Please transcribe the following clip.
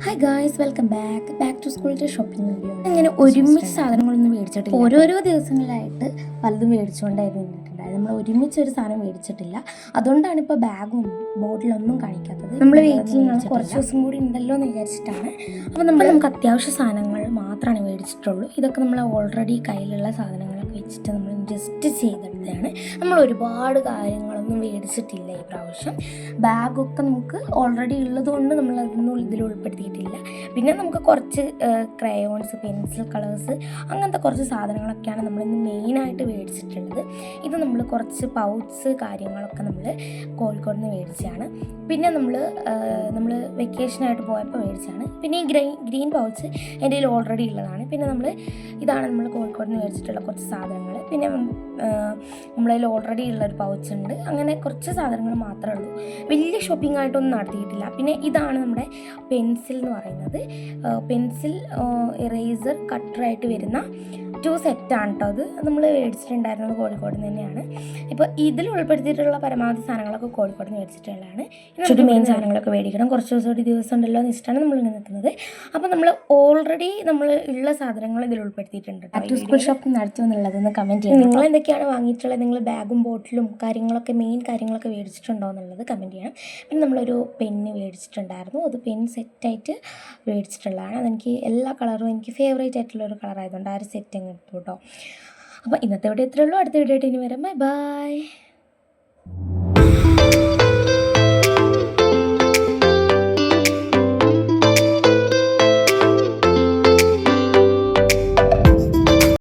Hi guys, welcome back to സ്കൂളിൻ്റെ shopping video. ഇങ്ങനെ ഒരുമിച്ച് സാധനങ്ങളൊന്നും മേടിച്ചിട്ടില്ല. ഓരോരോ ദിവസങ്ങളിലായിട്ട് പലതും മേടിച്ചുകൊണ്ടായിരുന്നു നിന്നിട്ടുണ്ടായത്. നമ്മൾ ഒരുമിച്ച് ഒരു സാധനം മേടിച്ചിട്ടില്ല. അതുകൊണ്ടാണ് ഇപ്പോൾ ബാഗും ബോട്ടിലൊന്നും കാണിക്കാത്തത്. നമ്മൾ വെയിറ്റിംഗ് കുറച്ച് ദിവസം കൂടി ഉണ്ടല്ലോ എന്ന് വിചാരിച്ചിട്ടാണ്. അപ്പോൾ നമുക്ക് അത്യാവശ്യ സാധനങ്ങൾ മാത്രമാണ് മേടിച്ചിട്ടുള്ളൂ. ഇതൊക്കെ നമ്മൾ ഓൾറെഡി കയ്യിലുള്ള സാധനങ്ങളൊക്കെ വെച്ചിട്ട് നമ്മൾ ജസ്റ്റ് ചെയ്തെടുത്തതാണ്. നമ്മൾ ഒരുപാട് കാര്യങ്ങളൊന്നും മേടിച്ചിട്ടില്ല ഈ പ്രാവശ്യം. ബാഗൊക്കെ നമുക്ക് ഓൾറെഡി ഉള്ളതുകൊണ്ട് നമ്മളതൊന്നും ഇതിൽ ഉൾപ്പെടുത്തിയിട്ടില്ല. പിന്നെ നമുക്ക് കുറച്ച് ക്രയോൺസ്, പെൻസിൽ കളേഴ്സ്, അങ്ങനത്തെ കുറച്ച് സാധനങ്ങളൊക്കെയാണ് നമ്മളിന്ന് മെയിനായിട്ട് മേടിച്ചിട്ടുള്ളത്. ഇത് നമ്മൾ കുറച്ച് പൗച്ച് കാര്യങ്ങളൊക്കെ നമ്മൾ കോഴിക്കോട് നിന്ന് മേടിച്ചതാണ്. പിന്നെ നമ്മൾ വെക്കേഷനായിട്ട് പോയപ്പോൾ മേടിച്ചതാണ്. പിന്നെ ഈ ഗ്രീൻ പൗച്ച് എൻ്റെ കയ്യിൽ ഓൾറെഡി ഉള്ളതാണ്. പിന്നെ ഇതാണ് നമ്മൾ കോഴിക്കോട് നിന്ന് മേടിച്ചിട്ടുള്ള കുറച്ച് സാധനങ്ങൾ. പിന്നെ നമ്മളതിൽ ഓൾറെഡി ഉള്ളൊരു പൗച്ച് ഉണ്ട്. അങ്ങനെ കുറച്ച് സാധനങ്ങൾ മാത്രമേ ഉള്ളൂ. വലിയ ഷോപ്പിംഗ് ആയിട്ടൊന്നും നടത്തിയിട്ടില്ല. പിന്നെ ഇതാണ് നമ്മുടെ പെൻസിൽ എന്ന് പറയുന്നത്. പെൻസിൽ, ഇറേസർ, കട്ടറായിട്ട് വരുന്ന 2 സെറ്റാണ് കേട്ടോ. അത് നമ്മൾ മേടിച്ചിട്ടുണ്ടായിരുന്നത് കോഴിക്കോട് നിന്ന് തന്നെയാണ്. ഇപ്പോൾ ഇതിൽ ഉൾപ്പെടുത്തിയിട്ടുള്ള പരമാവധി സാധനങ്ങളൊക്കെ കോഴിക്കോട് നിന്ന് മേടിച്ചിട്ടുള്ളതാണ്. ഇന്നൊരു മെയിൻ സാധനങ്ങളൊക്കെ മേടിക്കണം. കുറച്ച് ദിവസം ഉണ്ടല്ലോ എന്ന് വെച്ചിട്ടാണ് നമ്മൾ നിൽക്കുന്നത്. അപ്പോൾ നമ്മൾ ഓൾറെഡി ഉള്ള സാധനങ്ങൾ ഇതിൽ ഉൾപ്പെടുത്തിയിട്ടുണ്ട്. സ്കൂൾ ഷോപ്പിംഗ് നടത്തുമോ എന്നുള്ളതൊന്ന് കമൻറ്റ് ചെയ്യണം. നിങ്ങൾ എന്തൊക്കെയാണ് വാങ്ങിയിട്ടുള്ളത്? നിങ്ങൾ ബാഗും ബോട്ടിലും മെയിൻ കാര്യങ്ങളൊക്കെ മേടിച്ചിട്ടുണ്ടോ എന്നുള്ളത് കമൻറ്റ് ചെയ്യണം. പിന്നെ നമ്മളൊരു പെന്ന് മേടിച്ചിട്ടുണ്ടായിരുന്നു. അത് പെൻ സെറ്റായിട്ട് മേടിച്ചിട്ടുള്ളതാണ്. അതെനിക്ക് എല്ലാ കളറും എനിക്ക് ഫേവറേറ്റ് ആയിട്ടുള്ളൊരു കളറായതുകൊണ്ട് ആ ഒരു സെറ്റ് അങ്ങ് എടുത്തു കേട്ടോ. അപ്പോൾ ഇന്നത്തെ വീഡിയോ ഇത്രയേ ഉള്ളൂ. അടുത്ത വീഡിയോ ആയിട്ട് ഇനി വരാം. ബൈ.